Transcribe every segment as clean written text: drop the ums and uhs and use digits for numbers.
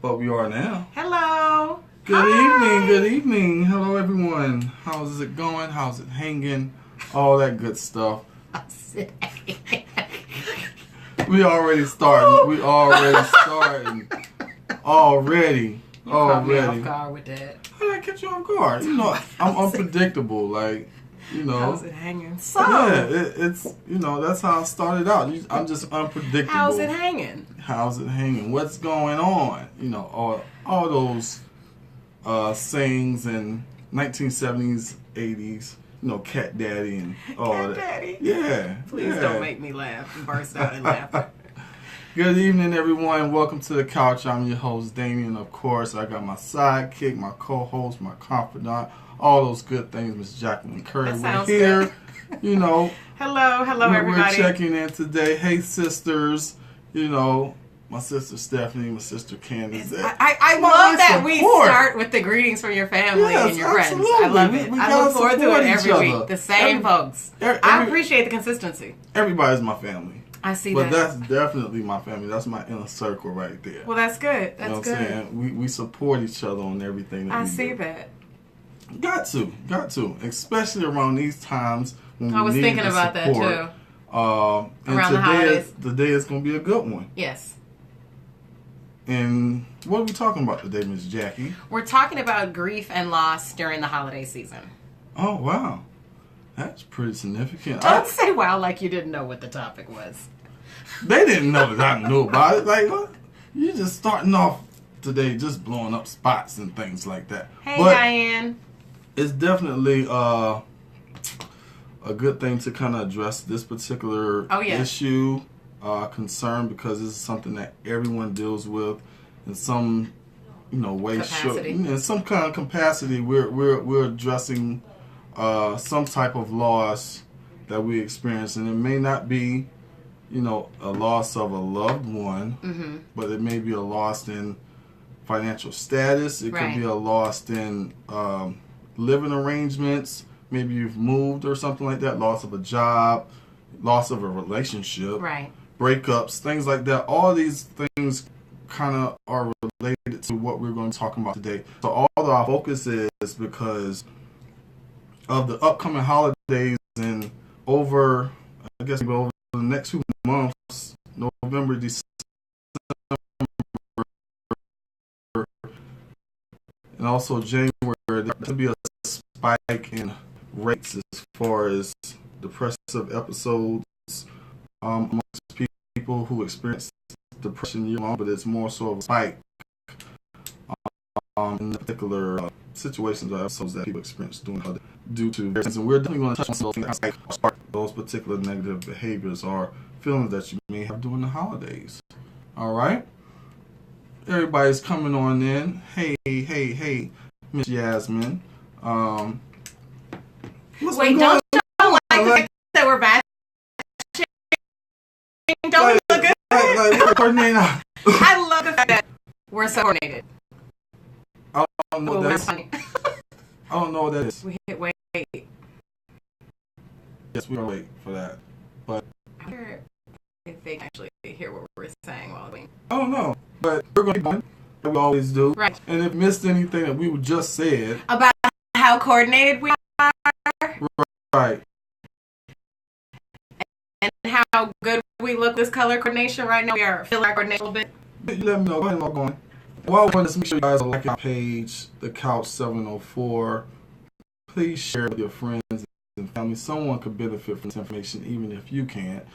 But we are now. Hello. Good Hi. evening, good evening. Hello, everyone. How's it going? How's it hanging? All that good stuff. We already starting. We already starting. Already. You caught me off guard with that. How did I get you off guard? You know, I'm unpredictable. Like, you know. How's it hanging? So. Yeah, it's, you know, that's how I started out. I'm just unpredictable. How's it hanging? How's it hanging? What's going on? You know, all those sayings in 1970s, 80s. You know, Cat Daddy and all Cat that. Daddy? Yeah. Please don't make me laugh and burst out in laughter. Good evening, everyone. Welcome to the couch. I'm your host, Damion. Of course, I got my sidekick, my co-host, my confidant, all those good things, Miss Jacqueline Curry. We're here. Good. You know. Hello, everybody. We're checking in today. Hey, sisters. You know, my sister Stephanie, my sister Candace. I love that we start with the greetings from your family and your absolutely. friends. I love it. I look forward to it every week. The same folks. I appreciate the consistency. Everybody's my family. I see but that. But that's definitely my family. That's my inner circle right there. Well, that's good. That's you know what good. I'm saying? We support each other on everything that we do. I see that. Got to. Especially around these times when I was we need thinking about support. that too. And around the holidays. Today is going to be a good one. Yes. And what are we talking about today, Miss Jackie? We're talking about grief and loss during the holiday season. Oh, wow. That's pretty significant. Don't say wow like you didn't know what the topic was. They didn't know that I knew about it. Like, what? You're just starting off today just blowing up spots and things like that. Hey, but Diane. It's definitely a good thing to kind of address this particular issue, concern, because this is something that everyone deals with in some, way, in some kind of capacity. We're addressing some type of loss that we experience, and it may not be, a loss of a loved one, but it may be a loss in financial status. It could be a loss in living arrangements. Maybe you've moved or something like that. Loss of a job, loss of a relationship, breakups, things like that. All these things kind of are related to what we're going to talk about today. So all of our focus is because of the upcoming holidays and over the next 2 months, November, December, and also January, there could be a spike in rates as far as depressive episodes amongst people who experience depression year long, but it's more so of a spike in particular situations or episodes that people experience due to various things. And we're definitely going to touch on those particular negative behaviors or feelings that you may have during the holidays. All right? Everybody's coming on in. Hey, Miss Yasmin. Wait, don't like the fact that we're bad. Don't we look good? I love the fact that we're so coordinated. I don't know what that is. I don't know what that is. We hit wait. Yes, we are wait for that. But I wonder if they can actually hear what we're saying while we. I don't know. But we're going to be going like we always do. Right. And if missed anything that we just said about how coordinated we are. Right. And how good we look this color coordination right now. We are feeling our coordination a little bit. You let me know. Go ahead and log on. While we're on this, make sure you guys like our page, The Couch 704. Please share it with your friends and family. Someone could benefit from this information, even if you can't.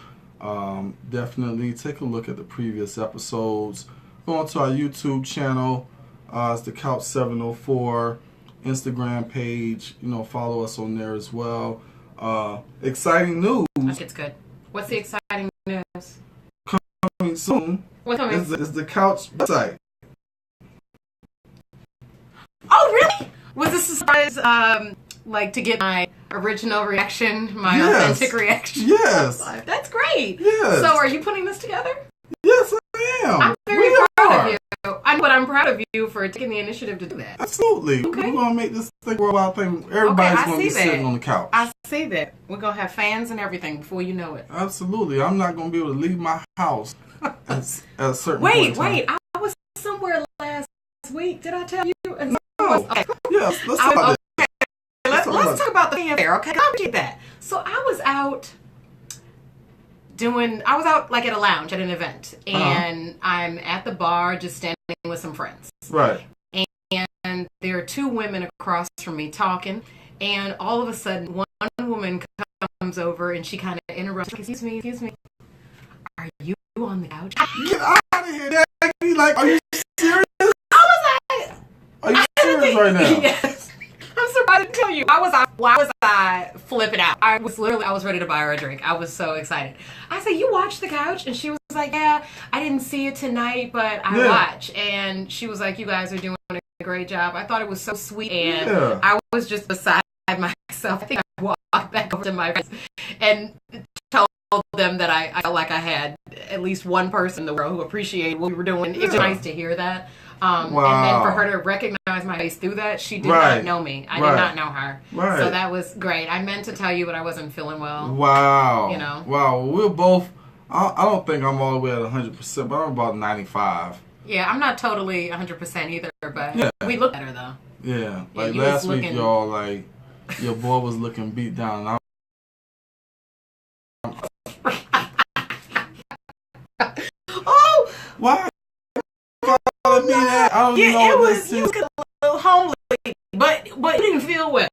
Definitely take a look at the previous episodes. Go onto our YouTube channel. It's The Couch 704. Instagram page. Follow us on there as well. Exciting news. Okay, it's good. What's the exciting news? Coming soon. What's coming? Is the Couch website. Oh, really? Was this a surprise, to get my original reaction, my authentic reaction? Yes. That's great. Yes. So are you putting this together? Yes, I am. I'm very proud of you. I'm proud of you for taking the initiative to do that. Absolutely. Okay. We're going to make this thing worldwide thing. Everybody's going to be sitting on the couch. I see that. We're going to have fans and everything before you know it. Absolutely. I'm not going to be able to leave my house at a certain point in time. Wait. I was somewhere last week? Did I tell you? And okay. Yeah, let's talk about that. Let's talk about the fanfare, okay? I did that. So I was out like at a lounge at an event, and I'm at the bar just standing with some friends. Right. And there are two women across from me talking, and all of a sudden one woman comes over and she kind of interrupts. Excuse me. Are you on the couch? Get out of here, Daddy. Like, are you serious? I was like, are you serious right now? Yes. I'm surprised to tell you. Why was I flipping out? I was ready to buy her a drink. I was so excited. I said, you watched the couch? And she was like, yeah, I didn't see it tonight, but I watch. And she was like, you guys are doing a great job. I thought it was so sweet. And I was just beside myself. I think I walked back over to my friends and told them that I felt like I had at least one person in the world who appreciated what we were doing. It's nice to hear that. And then for her to recognize my face through that, she did not know me. I did not know her. Right. So that was great. I meant to tell you, but I wasn't feeling well. Wow. You know. Wow. We're both, I don't think I'm all the way at 100%, but I'm about 95. Yeah, I'm not totally 100% either, but we look better though. Yeah. Like last week, y'all, like, your boy was looking beat down. And oh! Why? I don't know. It was a little homely, but you didn't feel well,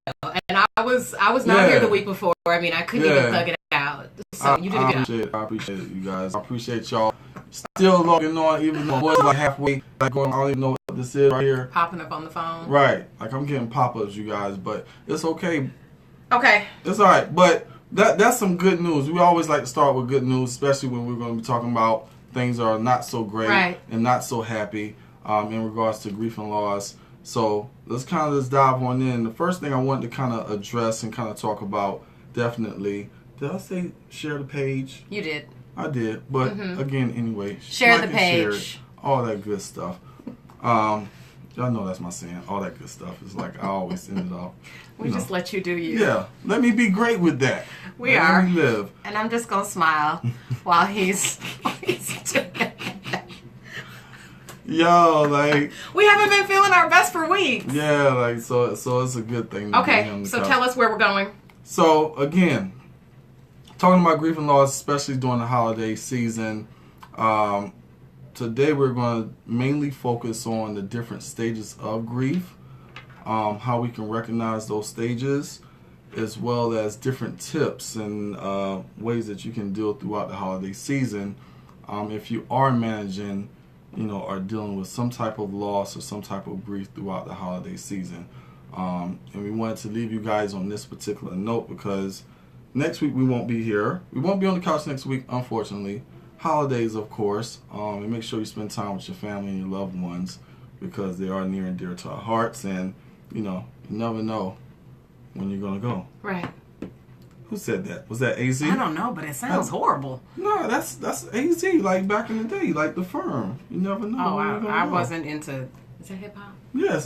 and I was not here the week before. I mean, I couldn't even thug it out. So you did a good job. I appreciate it, you guys. I appreciate y'all still logging on, even though it's like halfway. Like going, I don't even know what this is right here. Popping up on the phone. Right, like I'm getting pop-ups, you guys, but it's okay. Okay, it's all right. But that's some good news. We always like to start with good news, especially when we're going to be talking about things that are not so great and not so happy in regards to grief and loss. So let's kind of just dive on in. The first thing I wanted to kind of address and kind of talk about, definitely, did I say share the page? You did. I did, but again, anyway, share the page, all that good stuff. Y'all know that's my saying. All that good stuff is like I always end it off. We just let you do you. Yeah, let me be great with that. We are. Let me live. And I'm just gonna smile while he's doing it. Yo, like we haven't been feeling our best for weeks. Yeah, like so it's a good thing. Okay, so tell us where we're going. So again, talking about grief and loss, especially during the holiday season. Today we're going to mainly focus on the different stages of grief, how we can recognize those stages, as well as different tips and ways that you can deal throughout the holiday season if you are managing, or dealing with some type of loss or some type of grief throughout the holiday season. And we wanted to leave you guys on this particular note because next week we won't be here. We won't be on the couch next week, unfortunately. Holidays, of course, and make sure you spend time with your family and your loved ones because they are near and dear to our hearts, and you never know when you're gonna go. Right. Who said that? Was that AZ? I don't know, but it sounds horrible. No, that's AZ, like back in the day, like The Firm. You never know. Oh, I wasn't into. Is that hip hop? Yes.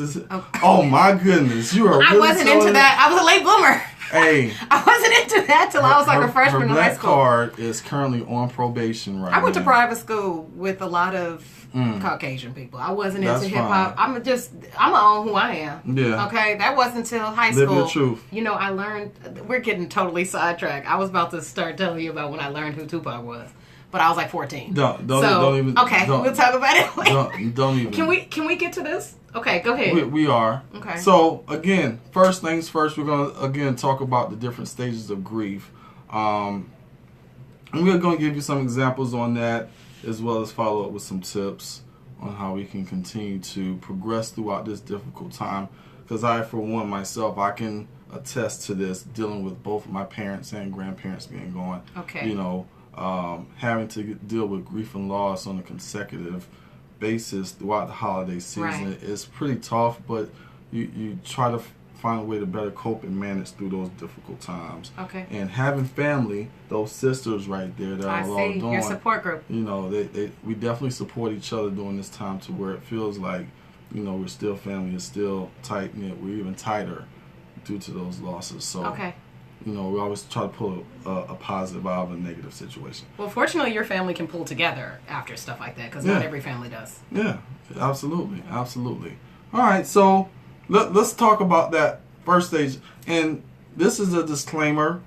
Oh my goodness, you are. I wasn't into that. I was a late bloomer. Hey, I wasn't into that till I was like a freshman in high school. Her black card is currently on probation right now. I went to private school with a lot of Caucasian people. I wasn't into hip hop. I'm gonna own who I am. Yeah. Okay, that wasn't until high school. Live your truth. I learned. We're getting totally sidetracked. I was about to start telling you about when I learned who Tupac was. But I was like 14. Don't even. Okay, we'll talk about it later. Don't even. Can we get to this? Okay, go ahead. We are. Okay. So again, first things first, we're gonna talk about the different stages of grief. And we're gonna give you some examples on that, as well as follow up with some tips on how we can continue to progress throughout this difficult time. Because I, for one, myself, I can attest to this, dealing with both my parents and grandparents being gone. Okay. Having to deal with grief and loss on a consecutive basis throughout the holiday season is pretty tough, but you try to find a way to better cope and manage through those difficult times. Okay. And having family, those sisters right there that are all doing your support group. We definitely support each other during this time to where it feels like, we're still family, it's still tight knit, we're even tighter due to those losses. So okay. We always try to pull a positive out of a negative situation. Well, fortunately, your family can pull together after stuff like that, because not every family does. Yeah, absolutely. All right, so let's talk about that first stage. And this is a disclaimer.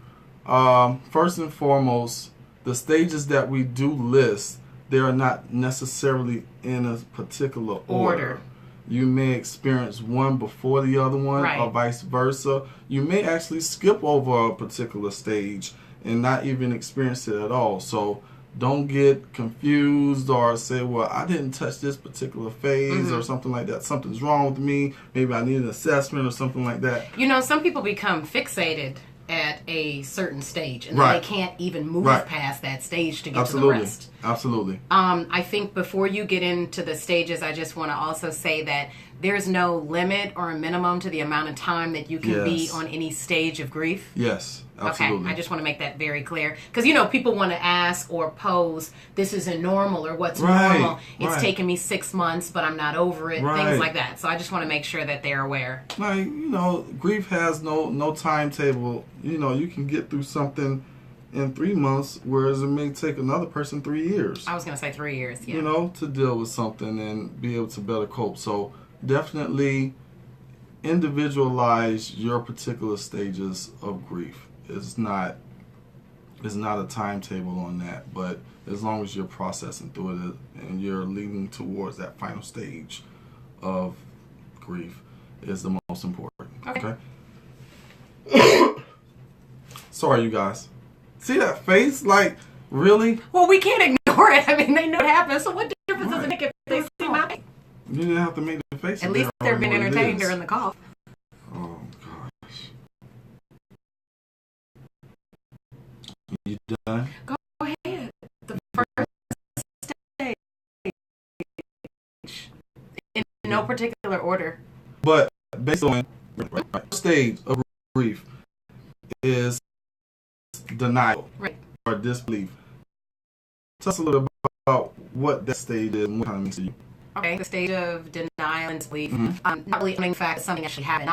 First and foremost, the stages that we do list, they are not necessarily in a particular order. You may experience one before the other one, or vice versa. You may actually skip over a particular stage and not even experience it at all. So don't get confused or say, well, I didn't touch this particular phase or something like that. Something's wrong with me. Maybe I need an assessment or something like that. You know, some people become fixated at a certain stage, and then they can't even move past that stage to get to the rest. Absolutely. I think before you get into the stages, I just want to also say that there's no limit or a minimum to the amount of time that you can be on any stage of grief. Yes, absolutely. Okay, I just want to make that very clear. Because, you know, people want to ask or pose, this isn't normal, or what's normal. It's taken me 6 months, but I'm not over it. Things like that. So I just want to make sure that they're aware. Like, you know, grief has no timetable. You know, you can get through something in 3 months, whereas it may take another person 3 years. I was going to say 3 years, You know, to deal with something and be able to better cope. So definitely individualize your particular stages of grief. It's not a timetable on that, but as long as you're processing through it and you're leading towards that final stage of grief is the most important. Okay? Sorry, you guys. See that face? Like, really? Well, we can't ignore it. I mean, they know it happens, so what difference does it make if they see my face? You didn't have to make the face. At least they're being entertained during the cough. Oh, gosh. You done? Go ahead. The first stage. In no particular order. But based on the stage of grief is denial or disbelief. Tell us a little bit about what that stage is and what kind of means to you. Okay, the stage of denial and disbelief. Not believing the fact that something actually happened.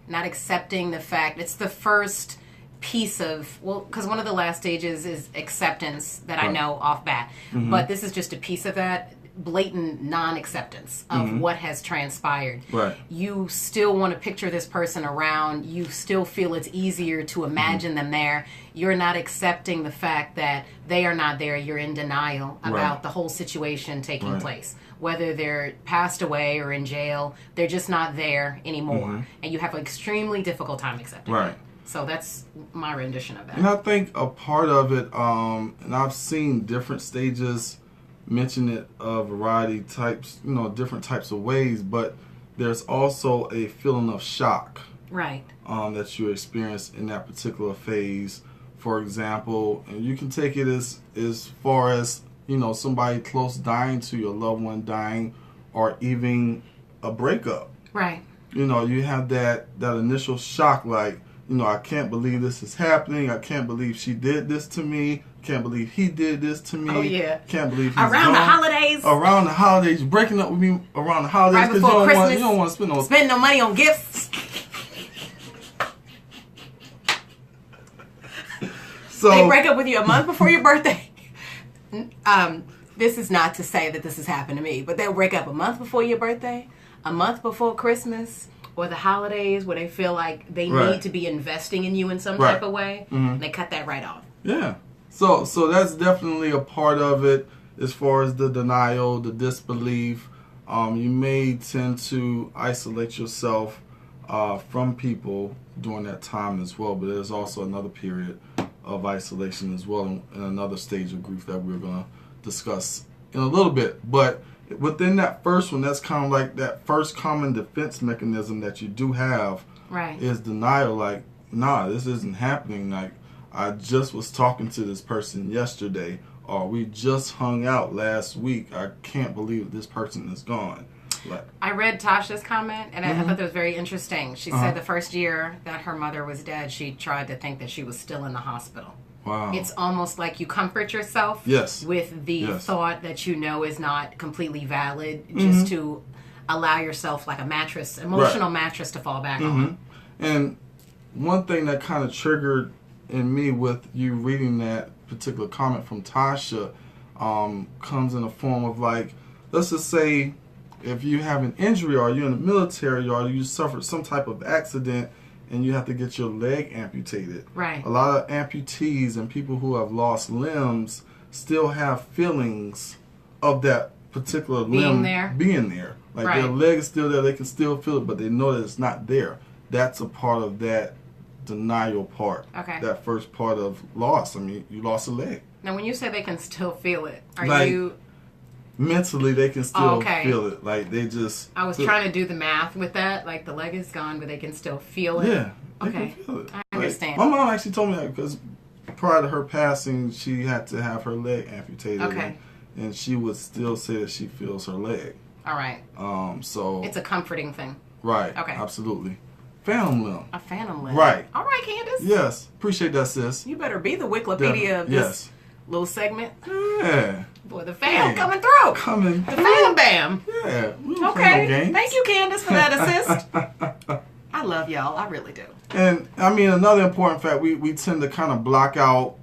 Not accepting the fact. It's the first piece of, well, because one of the last stages is acceptance that I know off bat. But this is just a piece of that. Blatant non-acceptance of what has transpired. You still want to picture this person around. You still feel it's easier to imagine them there. You're not accepting the fact that they are not there. You're in denial about the whole situation taking place. Whether they're passed away or in jail, they're just not there anymore. And you have an extremely difficult time accepting it. So that's my rendition of that. And I think a part of it, and I've seen different stages mention it a variety types, you know, different types of ways, but there's also a feeling of shock that you experience in that particular phase. For example, and you can take it as far as, you know, somebody close dying to your loved one dying, or even a breakup. You know, you have that initial shock, like, you know, I can't believe this is happening. I can't believe she did this to me. Can't believe he did this to me. Oh, yeah. Can't believe he's around the holidays. Around the holidays. Breaking up with me around the holidays. Right before Christmas. You don't want to spend no money on gifts. So they break up with you a month before your birthday. This is not to say that this has happened to me, but they'll break up a month before your birthday, a month before Christmas, or the holidays where they feel like they need to be investing in you in some type of way. And they cut that right off. Yeah. So that's definitely a part of it as far as the denial, the disbelief. You may tend to isolate yourself from people during that time as well, but there's also another period of isolation as well, and another stage of grief that we're going to discuss in a little bit. But within that first one, that's kind of like that first common defense mechanism that you do have is denial. Like, nah, this isn't happening. Like, I just was talking to this person yesterday, or we just hung out last week. I can't believe this person is gone. Like, I read Tasha's comment, and I thought that was very interesting. She said the first year that her mother was dead, she tried to think that she was still in the hospital. Wow. It's almost like you comfort yourself with the thought that you know is not completely valid, just to allow yourself like a mattress, emotional mattress to fall back on. And one thing that kind of triggered in me with you reading that particular comment from Tasha comes in the form of, like, let's just say if you have an injury or you're in the military or you suffered some type of accident and you have to get your leg amputated. Right. A lot of amputees and people who have lost limbs still have feelings of that particular limb being there. Like right. their leg is still there, they can still feel it, but they know that it's not there. That's a part of that denial part. Okay. That first part of loss. I mean, you lost a leg. Now, when you say they can still feel it, are like, you... Mentally, they can still feel it. Like, they just... I was trying to do the math with that. Like, the leg is gone, but they can still feel it. Yeah. They okay. can feel it. I understand. Like, my mom actually told me that because prior to her passing, she had to have her leg amputated. Okay. And she would still say that she feels her leg. All right. So... It's a comforting thing. Right. Okay. Absolutely. Phantom limb. A phantom limb. Right. All right, Candace. Yes. Appreciate that, sis. You better be the Wikipedia of this little segment. Yeah. Boy, the fam coming through. The fam bam. Yeah. Okay. No Thank you, Candace, for that assist. I love y'all. I really do. And, I mean, another important fact, we tend to kind of block out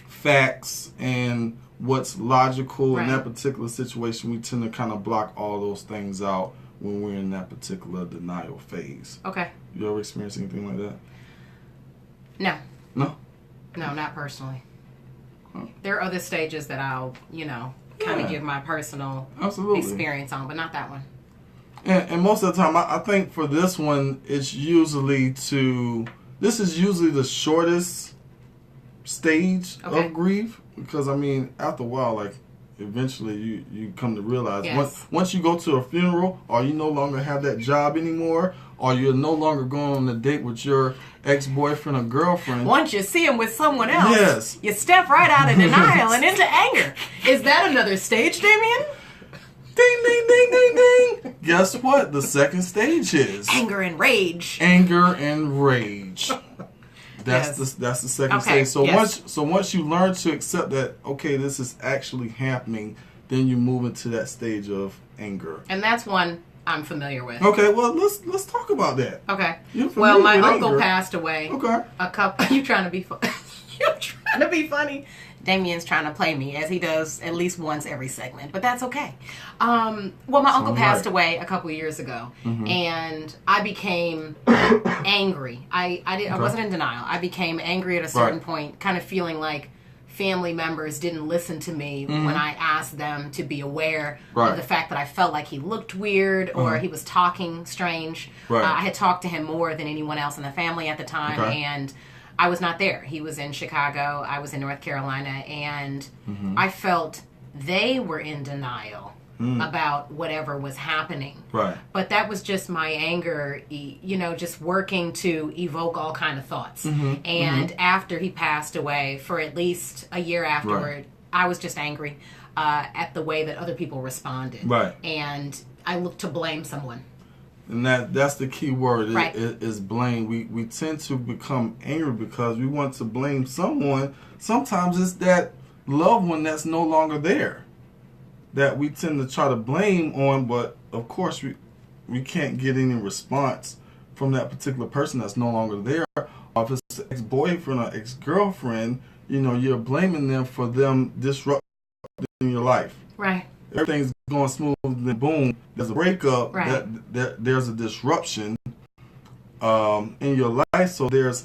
facts and what's logical in that particular situation. We tend to kind of block all those things out when we're in that particular denial phase. Okay. You ever experienced anything like that? No. No? No, not personally. Huh. There are other stages that I'll, kind of give my personal experience on, but not that one. And most of the time, I think for this one, this is usually the shortest stage of grief. Because, I mean, after a while, like, eventually you come to realize once you go to a funeral or you no longer have that job anymore or you're no longer going on a date with your ex-boyfriend or girlfriend. Once you see him with someone else, you step right out of denial and into anger. Is that another stage, Damion? Ding, ding, ding, ding, ding. Guess what? The second stage is... Anger and rage. Anger and rage. That's the second stage. So once you learn to accept that, okay, this is actually happening, then you move into that stage of anger. And that's one I'm familiar with. Okay, well let's talk about that. Okay. Well, my uncle passed away. Okay. You trying to be funny? You're trying to be funny. Damion's trying to play me as he does at least once every segment, but that's okay. Well, my uncle passed away a couple years ago, and I became angry. I wasn't in denial. I became angry at a certain point, kind of feeling like family members didn't listen to me when I asked them to be aware of the fact that I felt like he looked weird or he was talking strange. I had talked to him more than anyone else in the family at the time, and I was not there. He was in Chicago. I was in North Carolina. And I felt they were in denial about whatever was happening. Right. But that was just my anger, just working to evoke all kind of thoughts. And after he passed away, for at least a year afterward, I was just angry at the way that other people responded. Right. And I looked to blame someone. And that's the key word is blame. We tend to become angry because we want to blame someone. Sometimes it's that loved one that's no longer there that we tend to try to blame on, but of course we can't get any response from that particular person that's no longer there. Or if it's an ex-boyfriend or ex-girlfriend, you're blaming them for them disrupting your life. Right. Everything's going smooth, then boom, there's a breakup, there's a disruption in your life, so there's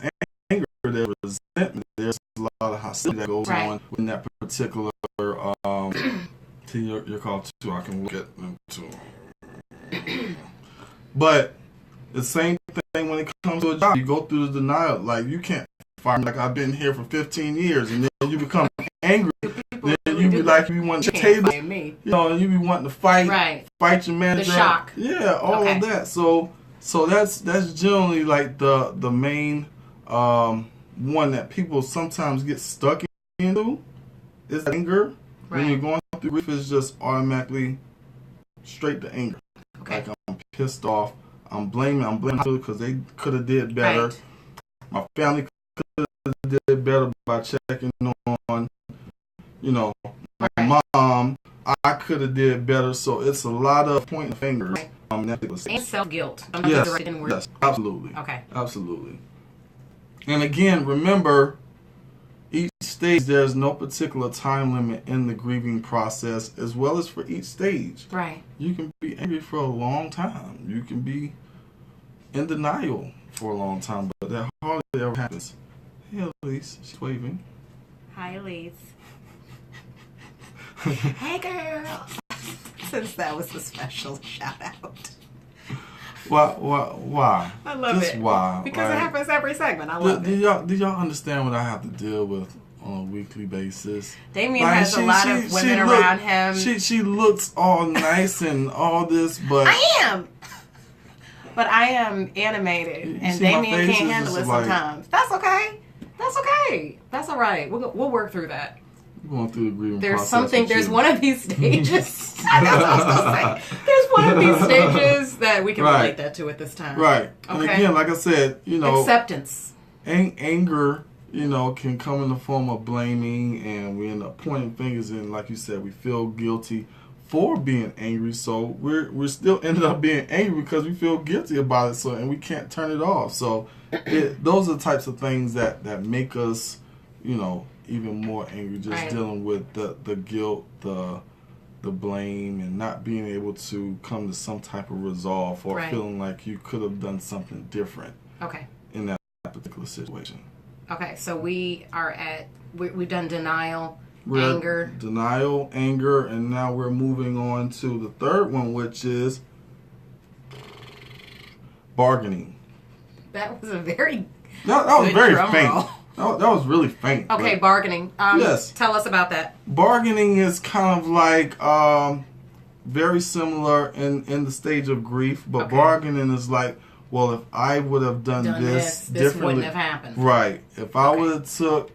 anger, there's resentment, there's a lot of hostility that goes on in that particular, to your call too, I can get into. But the same thing when it comes to a job, you go through the denial, like you can't fire me, like I've been here for 15 years, and then you become angry. Then you be like, you want to table, and you be wanting to fight your manager. The shock. Yeah, all of that. So that's generally like the main one that people sometimes get stuck into is anger. When you're going through grief, it's just automatically straight to anger. Okay. Like I'm pissed off. I'm blaming because they could have did better. Right. My family could have did better by checking on. My mom, I could have did better. So it's a lot of pointing fingers. And self-guilt. Yes, absolutely. Okay. Absolutely. And again, remember, each stage, there's no particular time limit in the grieving process, as well as for each stage. Right. You can be angry for a long time. You can be in denial for a long time, but that hardly ever happens. Hey, Elise, she's waving. Hi, Elise. Hey, girl. Since that was a special shout out. Why? I love Just it. Why? Because it happens every segment. I love it. Do y'all understand what I have to deal with on a weekly basis? Damion has a lot of women around him. She looks all nice and all this, but I am. But I am animated, and Damion can't handle it sometimes. That's okay. That's okay. That's all right. We'll work through that. Going through the grieving process. There's one of these stages. That's what I was going to say. There's one of these stages that we can relate that to at this time. Right. Okay. And again, like I said, acceptance. Anger, can come in the form of blaming, and we end up pointing fingers, and like you said, we feel guilty for being angry. So we're still ended up being angry because we feel guilty about it. So, and we can't turn it off. So those are the types of things that make us, even more angry, just dealing with the guilt, the blame, and not being able to come to some type of resolve, or feeling like you could have done something different in that particular situation. Okay, so we've done denial, anger. Denial, anger, and now we're moving on to the third one, which is bargaining. That was a very that was very faint. That was really faint. Okay, bargaining. Yes. Tell us about that. Bargaining is kind of like very similar in the stage of grief, but bargaining is like, well, if I would have done this differently, this wouldn't have happened. Right. If I would have took,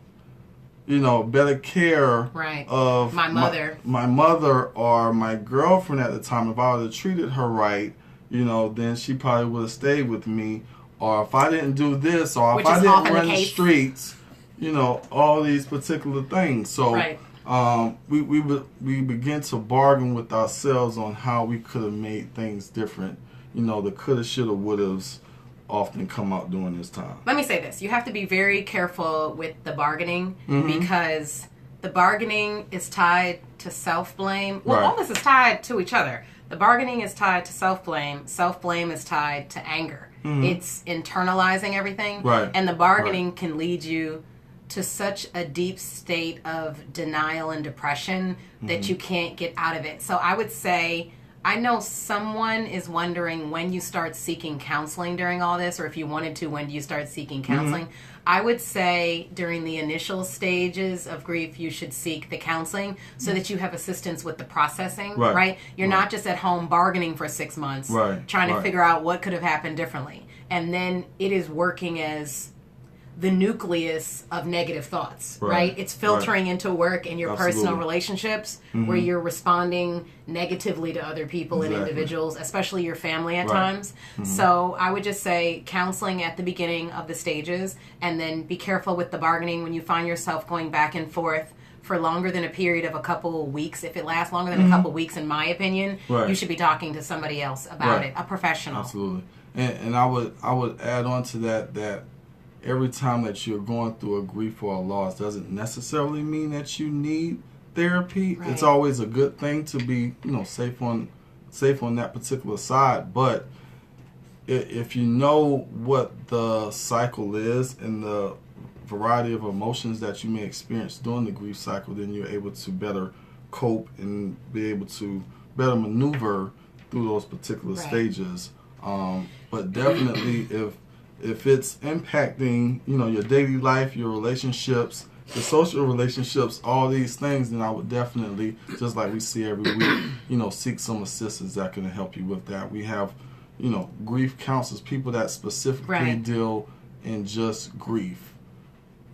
better care of my mother or my girlfriend at the time, if I would have treated her right, then she probably would have stayed with me. Or if I didn't do this, or if I didn't run the streets, all these particular things. So we begin to bargain with ourselves on how we could have made things different. The coulda, shoulda, wouldas often come out during this time. Let me say this. You have to be very careful with the bargaining, because the bargaining is tied to self-blame. Well, all this is tied to each other. The bargaining is tied to self-blame. Self-blame is tied to anger. It's internalizing everything. Right. And the bargaining can lead you to such a deep state of denial and depression that you can't get out of it. So I would say, I know someone is wondering when you start seeking counseling during all this, or if you wanted to, when do you start seeking counseling? I would say during the initial stages of grief, you should seek the counseling so that you have assistance with the processing, right? You're not just at home bargaining for 6 months, trying to figure out what could have happened differently. And then it is working as the nucleus of negative thoughts, right? It's filtering into work and your personal relationships where you're responding negatively to other people and individuals, especially your family at times. So I would just say counseling at the beginning of the stages, and then be careful with the bargaining when you find yourself going back and forth for longer than a period of a couple weeks. If it lasts longer than a couple weeks, in my opinion, you should be talking to somebody else about it, a professional. Absolutely. And I would add on to that every time that you're going through a grief or a loss doesn't necessarily mean that you need therapy. It's always a good thing to be, safe on that particular side. But if you know what the cycle is and the variety of emotions that you may experience during the grief cycle, then you're able to better cope and be able to better maneuver through those particular stages. But definitely if it's impacting, your daily life, your relationships, your social relationships, all these things, then I would definitely, just like we see every week, seek some assistance that can help you with that. We have, grief counselors, people that specifically deal in just grief.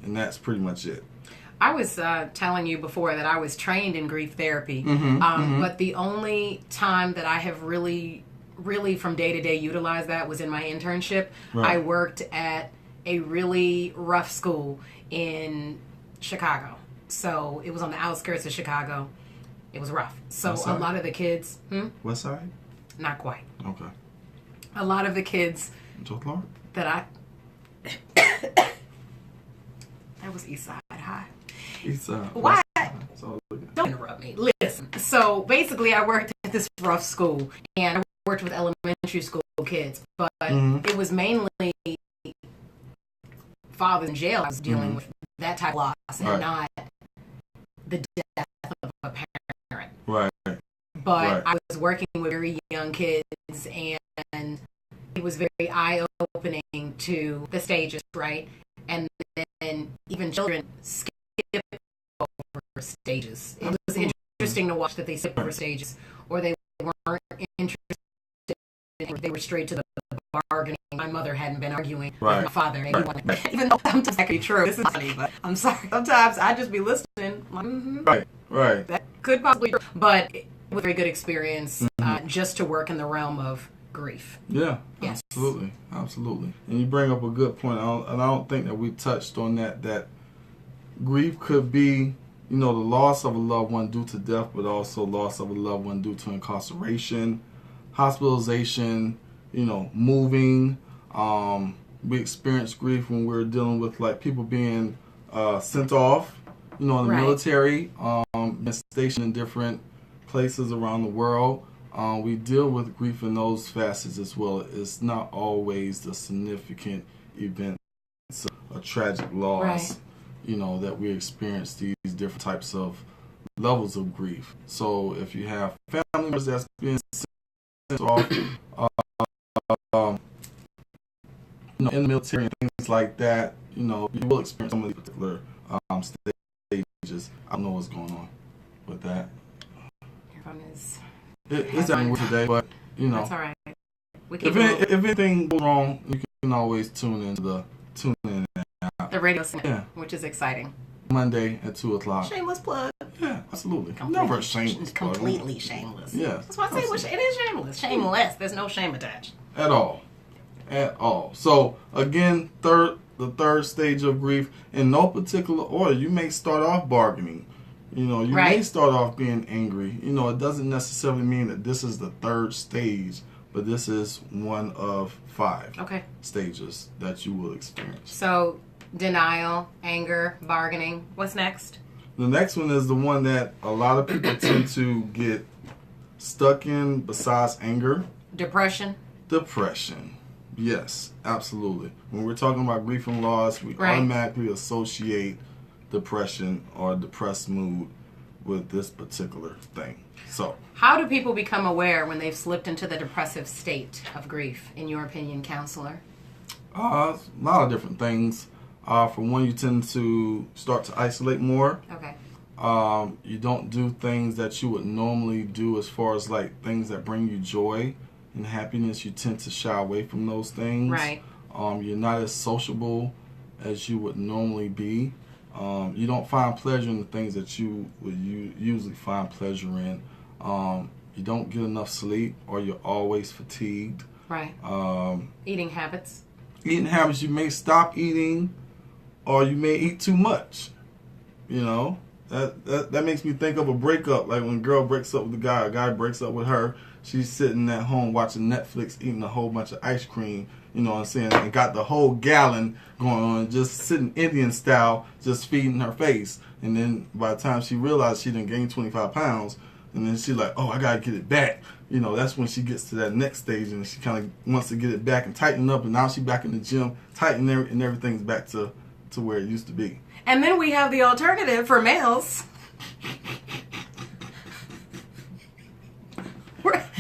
And that's pretty much it. I was telling you before that I was trained in grief therapy, but the only time that I have really from day to day utilize that was in my internship. I worked at a really rough school in Chicago. So it was on the outskirts of Chicago. It was rough. So a lot of the kids... West Side? Not quite. Okay. A lot of the kids that I... That was East Side High. Why? Don't interrupt me. Listen. So basically, I worked at this rough school, and I worked with elementary school kids, but it was mainly fathers in jail. I was dealing with that type of loss, and not the death of a parent. Right. But I was working with very young kids, and it was very eye-opening to the stages, right? And then even children skip over stages. It was interesting to watch that they skipped over stages, or they weren't interested. They were straight to the bargaining. My mother hadn't been arguing with my father. Even though sometimes that could be true. This is funny, but I'm sorry. Sometimes I'd just be listening. Like, Right. That could possibly be true. But it was a very good experience just to work in the realm of grief. Yeah, yes. Absolutely. And you bring up a good point. And I don't think that we touched on that grief could be, the loss of a loved one due to death, but also loss of a loved one due to incarceration, hospitalization, moving. We experience grief when we're dealing with like people being sent off, in the military, been stationed in different places around the world. We deal with grief in those facets as well. It's not always the significant events, a tragic loss, that we experience these different types of levels of grief. So if you have family members that's being sent off, in the military and things like that, you will experience some of these particular stages. I don't know what's going on with that. Your phone is... It's happening today, but, That's all right. If anything goes wrong, you can always tune in the radio station, which is exciting. Monday at 2 o'clock. Shameless plug. Yeah, absolutely. Never shameless. Completely shameless. Yeah. That's why I say it is shameless. Shameless. There's no shame attached. At all. So again, the third stage of grief, in no particular order. You may start off bargaining. You may start off being angry. It doesn't necessarily mean that this is the third stage, but this is one of 5 stages that you will experience. So denial, anger, bargaining. What's next? The next one is the one that a lot of people tend to get stuck in besides anger. Depression. Yes, absolutely. When we're talking about grief and loss, we automatically associate depression or depressed mood with this particular thing. So, how do people become aware when they've slipped into the depressive state of grief, in your opinion, counselor? A lot of different things. For one, you tend to start to isolate more. Okay. You don't do things that you would normally do as far as like things that bring you joy and happiness. You tend to shy away from those things. Right. You're not as sociable as you would normally be. You don't find pleasure in the things that you would usually find pleasure in. You don't get enough sleep, or you're always fatigued. Right. Eating habits. You may stop eating, or you may eat too much. That makes me think of a breakup. Like when a girl breaks up with a guy breaks up with her. She's sitting at home watching Netflix, eating a whole bunch of ice cream, and got the whole gallon going on, just sitting Indian style, just feeding her face. And then by the time she realized she didn't gain 25 pounds, and then she's like, oh, I got to get it back. That's when she gets to that next stage, and she kind of wants to get it back and tighten up, and now she's back in the gym, tighten and everything's back to where it used to be. And then we have the alternative for males.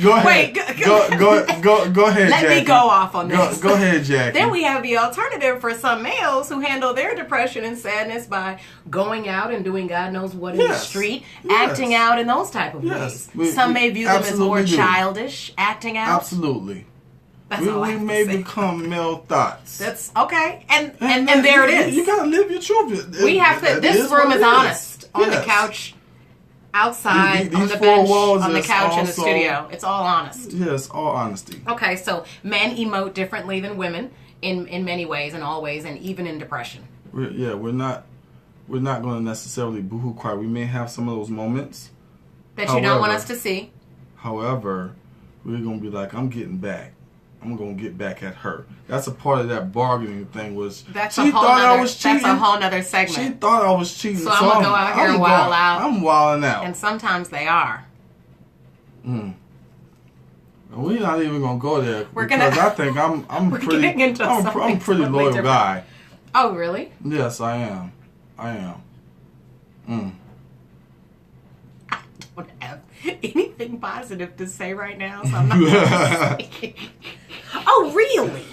Go ahead. Wait, go ahead, Let Jackie. me go off on this. Go ahead, Jackie. Then we have the alternative for some males who handle their depression and sadness by going out and doing God knows what in the street, acting out in those type of ways. Some may view them as more childish, acting out. Absolutely. That's all I have we may to say. become male thoughts. That's okay. And there it is. You gotta live your truth. We have to. This room is honest. On the couch, outside, on the bench, on the couch, in the studio. It's all honest. Yes, all honesty. Okay, so men emote differently than women in many ways and always, and even in depression. We're not going to necessarily boohoo cry. We may have some of those moments that you don't want us to see. However, we're going to be like, I'm getting back. I'm gonna get back at her. That's a part of that bargaining thing. That's a whole nother segment. She thought I was cheating. So I'm gonna go out here and wild out. I'm wilding out. And sometimes they are. We're not even gonna go there because I think I'm pretty loyal guy. Oh, really? Yes, I am. I don't have anything positive to say right now, so I'm not gonna say. Oh, really?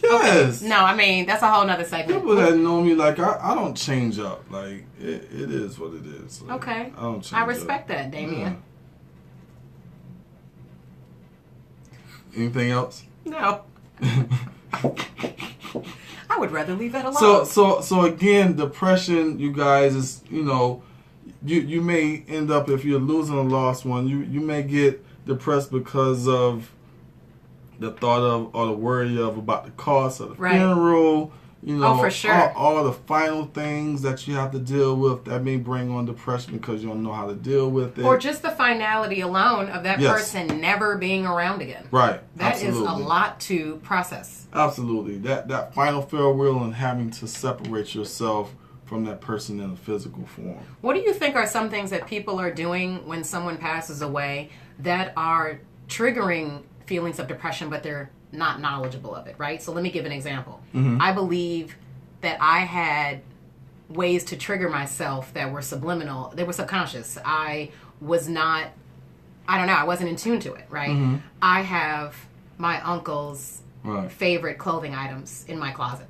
Yes. Okay. No, I mean, that's a whole nother segment. People that know me, like, I don't change up. Like, it is what it is. Like, okay. I don't change I respect that, Damion. Yeah. Anything else? No. I would rather leave that alone. So again, depression, you guys, is, you may end up, if you're losing a lost one, you may get depressed because of the thought of or the worry of about the cost of the funeral. For sure. All the final things that you have to deal with that may bring on depression because you don't know how to deal with it. Or just the finality alone of that person never being around again. Right. That is a lot to process. Absolutely. That final farewell and having to separate yourself from that person in a physical form. What do you think are some things that people are doing when someone passes away that are triggering feelings of depression, but they're not knowledgeable of it, right? So let me give an example. Mm-hmm. I believe that I had ways to trigger myself that were subliminal. They were subconscious. I wasn't in tune to it, right? Mm-hmm. I have my uncle's favorite clothing items in my closet.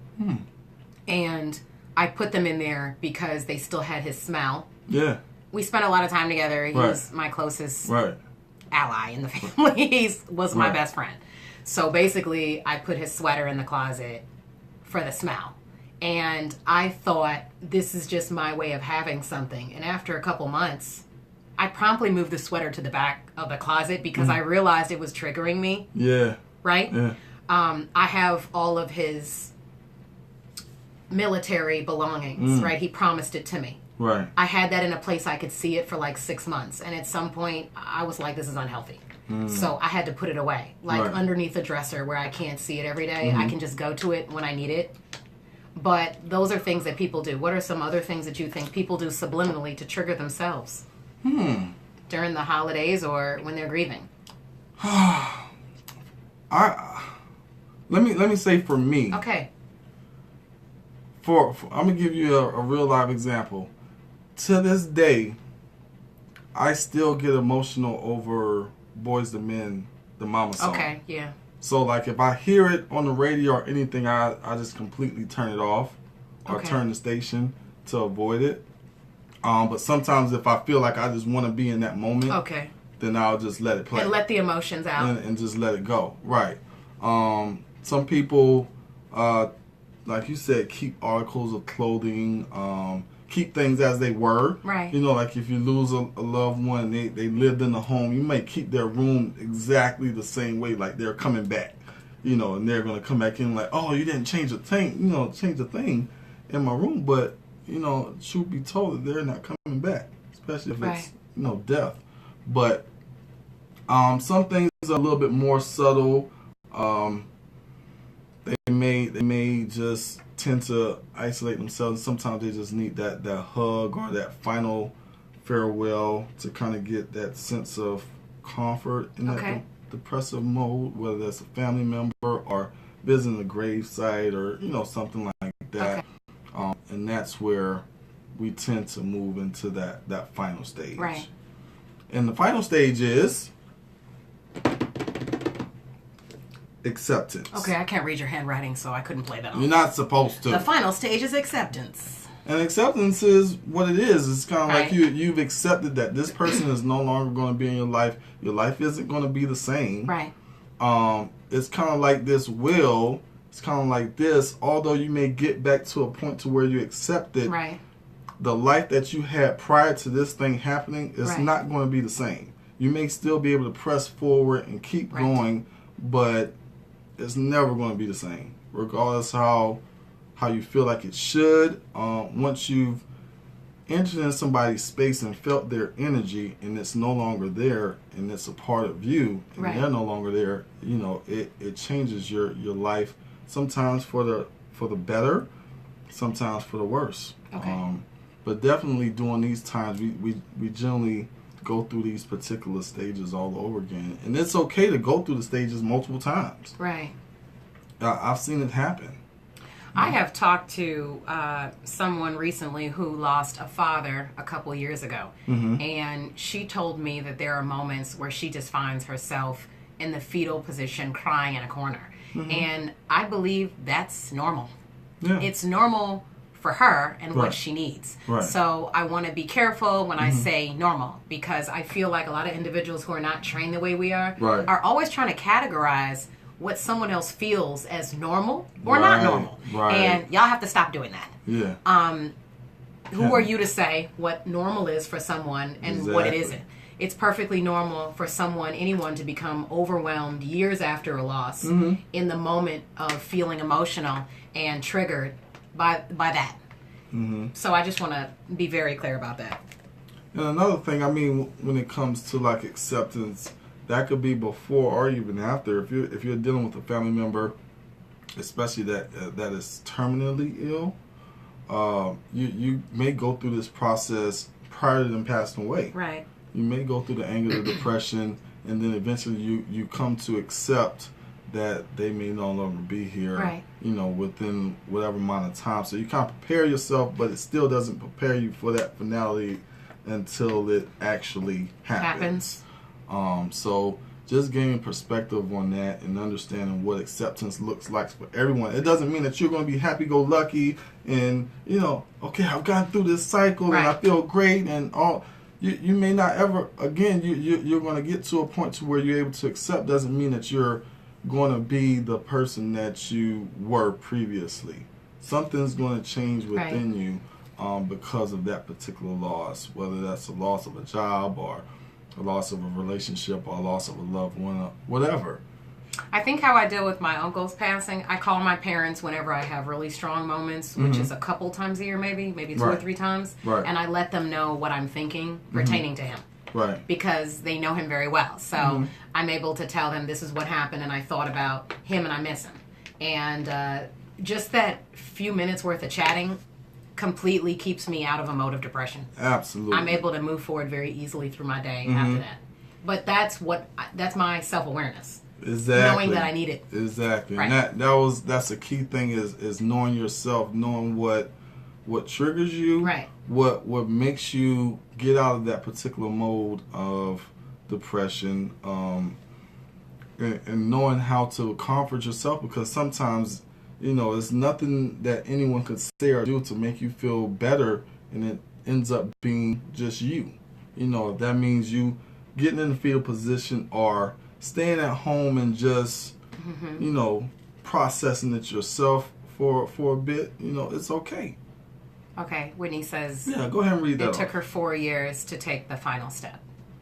And I put them in there because they still had his smell. Yeah. We spent a lot of time together. He was my closest ally in the family. He was my best friend. So basically, I put his sweater in the closet for the smell. And I thought, this is just my way of having something. And after a couple months, I promptly moved the sweater to the back of the closet because I realized it was triggering me. Yeah. Right? Yeah. I have all of his military belongings, right? He promised it to me. Right. I had that in a place I could see it for like 6 months. And at some point, I was like, this is unhealthy. So I had to put it away, like underneath a dresser where I can't see it every day. I can just go to it when I need it. But those are things that people do. What are some other things that you think people do subliminally to trigger themselves during the holidays or when they're grieving? Let me say for me. Okay. For I'm gonna give you a real live example. To this day, I still get emotional over Boys to Men, the Mama song. Okay, yeah. So like if I hear it on the radio or anything, I just completely turn it off or turn the station to avoid it. But sometimes if I feel like I just want to be in that moment, then I'll just let it play. And let the emotions out. And just let it go. Right. Some people, like you said, keep articles of clothing, keep things as they were. Right. Like if you lose a loved one, they lived in the home, you may keep their room exactly the same way, like they're coming back, and they're going to come back in like, oh, you didn't change a thing, change a thing in my room. But, truth be told, they're not coming back, especially if it's, death. But some things are a little bit more subtle. They may just tend to isolate themselves. Sometimes they just need that hug or that final farewell to kind of get that sense of comfort in that depressive mode, whether that's a family member or visiting a gravesite or something like that. And that's where we tend to move into that final stage. Right. And the final stage is acceptance. Okay, I can't read your handwriting, so I couldn't play that on. You're not supposed to. The final stage is acceptance. And acceptance is what it is. It's kind of like you've accepted that this person is no longer going to be in your life. Your life isn't going to be the same. Right. It's kind of like this will. It's kind of like this. Although you may get back to a point to where you accept it, the life that you had prior to this thing happening is not going to be the same. You may still be able to press forward and keep going, but it's never going to be the same, regardless how you feel like it should. Once you've entered in somebody's space and felt their energy, and it's no longer there, and it's a part of you, and they're no longer there, it changes your life, sometimes for the better, sometimes for the worse. Okay. But definitely during these times, we generally go through these particular stages all over again. And it's okay to go through the stages multiple times. Right. I've seen it happen. I have talked to someone recently who lost a father a couple years ago. Mm-hmm. And she told me that there are moments where she just finds herself in the fetal position crying in a corner. Mm-hmm. And I believe that's normal. Yeah. It's normal for her and what she needs. Right. So I want to be careful when I say normal, because I feel like a lot of individuals who are not trained the way we are always trying to categorize what someone else feels as normal or not normal. Right. And y'all have to stop doing that. Yeah. Who are you to say what normal is for someone and what it isn't? It's perfectly normal for anyone to become overwhelmed years after a loss in the moment of feeling emotional and triggered by that. Mm-hmm. So I just want to be very clear about that. And another thing, when it comes to like acceptance, that could be before or even after. If you're dealing with a family member, especially that is terminally ill, you may go through this process prior to them passing away. Right. You may go through the anger, the depression, and then eventually you come to accept that they may no longer be here, within whatever amount of time. So you kind of prepare yourself, but it still doesn't prepare you for that finality until it actually happens. So just gaining perspective on that and understanding what acceptance looks like for everyone. It doesn't mean that you're going to be happy-go-lucky and, okay, I've gotten through this cycle and I feel great and all. You may not ever, again, you're going to get to a point to where you're able to accept. Doesn't mean that you're going to be the person that you were previously. Something's going to change within you because of that particular loss, whether that's a loss of a job or a loss of a relationship or a loss of a loved one, or whatever. I think how I deal with my uncle's passing, I call my parents whenever I have really strong moments, which is a couple times a year, maybe 2 or 3 times, and I let them know what I'm thinking pertaining to him. Right. Because they know him very well. So I'm able to tell them this is what happened and I thought about him and I miss him. And just that few minutes worth of chatting completely keeps me out of a mode of depression. Absolutely. I'm able to move forward very easily through my day after that. But that's my self-awareness. Exactly. Knowing that I need it. Exactly. Right. And that's a key thing is knowing yourself, knowing what triggers you. Right. What makes you get out of that particular mode of depression, and knowing how to comfort yourself, because sometimes, it's nothing that anyone could say or do to make you feel better, and it ends up being just you. If that means you getting in the fetal position or staying at home and just, processing it yourself for a bit, it's okay. Okay, Whitney says... Yeah, go ahead and read that. It took her 4 years to take the final step.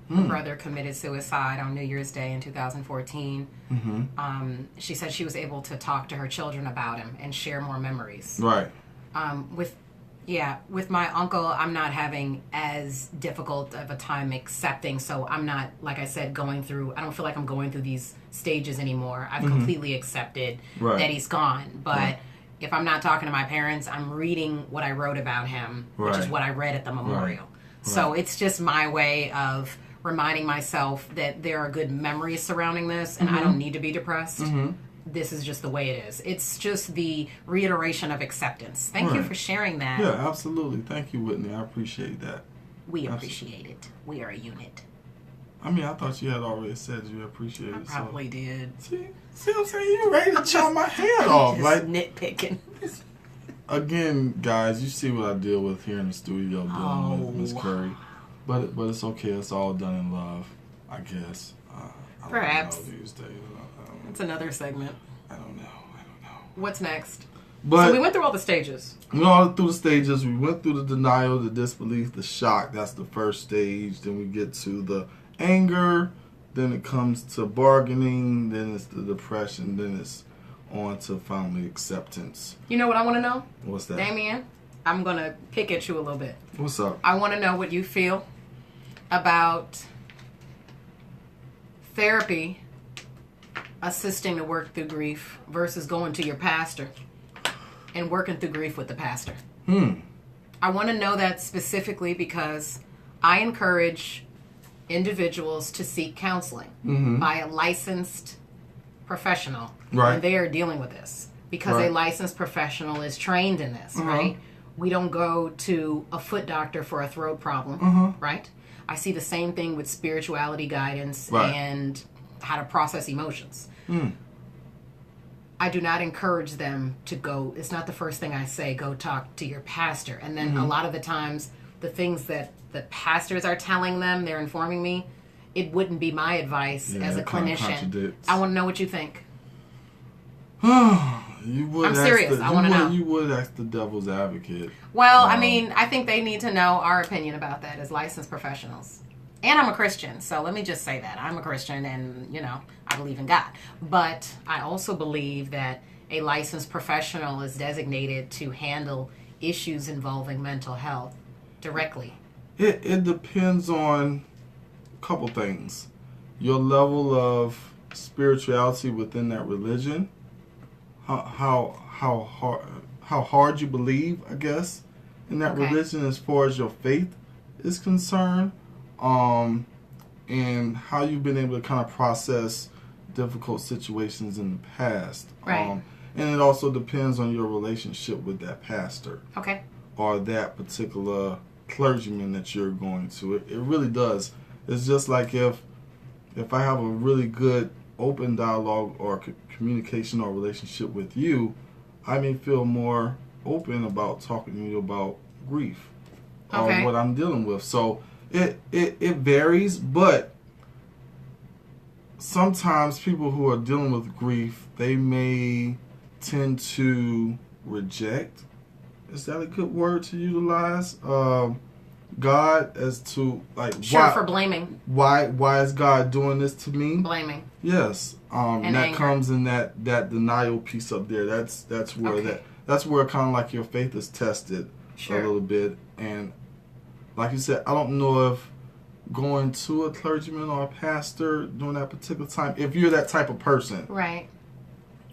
Her brother committed suicide on New Year's Day in 2014. Mm-hmm. She said she was able to talk to her children about him and share more memories. Right. With my uncle, I'm not having as difficult of a time accepting, so I'm not, like I said, I don't feel like I'm going through these stages anymore. I've completely accepted that he's gone, but... If I'm not talking to my parents, I'm reading what I wrote about him, which is what I read at the memorial. Right. So it's just my way of reminding myself that there are good memories surrounding this, and I don't need to be depressed. This is just the way it is. It's just the reiteration of acceptance. Thank you for sharing that. Yeah, absolutely. Thank you, Whitney. I appreciate that. We appreciate it. We are a unit. I thought you had already said you appreciated it. I probably did. See what I'm saying? You ready to chop my head off. Just nitpicking. Again, guys, you see what I deal with here in the studio dealing with Miss Curry. But it's okay. It's all done in love, I guess. Perhaps. I don't know these days. It's another segment. I don't know. What's next? So we went through all the stages. We went all through the stages. We went through the denial, the disbelief, the shock. That's the first stage. Then we get to the anger, then it comes to bargaining, then it's the depression, then it's on to finally acceptance. You know what I want to know? What's that? Damion, I'm going to pick at you a little bit. What's up? I want to know what you feel about therapy assisting to work through grief versus going to your pastor and working through grief with the pastor. I want to know that specifically because I encourage individuals to seek counseling by a licensed professional when they are dealing with this, because a licensed professional is trained in this, right? We don't go to a foot doctor for a throat problem, right? I see the same thing with spirituality guidance and how to process emotions. I do not encourage them to go. It's not the first thing I say, go talk to your pastor. And then a lot of the times, the things that the pastors are telling them, they're informing me, it wouldn't be my advice as a clinician. I want to know what you think. I'm serious. I want to know. You would ask the devil's advocate. Well, I mean, I think they need to know our opinion about that as licensed professionals. And I'm a Christian, so let me just say that. I'm a Christian and, you know, I believe in God. But I also believe that a licensed professional is designated to handle issues involving mental health directly. It depends on a couple things. Your level of spirituality within that religion, how hard you believe, I guess, in that religion as far as your faith is concerned, and how you've been able to kind of process difficult situations in the past. Right. And it also depends on your relationship with that pastor. Okay. Or that particular clergyman that you're going to. It really does. It's just like if I have a really good open dialogue or communication or relationship with you, I may feel more open about talking to you about grief or what I'm dealing with. So it varies, but sometimes people who are dealing with grief, they may tend to reject. Is that a good word to utilize? God as to like for blaming. Why is God doing this to me? Blaming. Yes. And that anger comes in that denial piece up there. That's where that's where kind of like your faith is tested a little bit. And like you said, I don't know if going to a clergyman or a pastor during that particular time, if you're that type of person, right?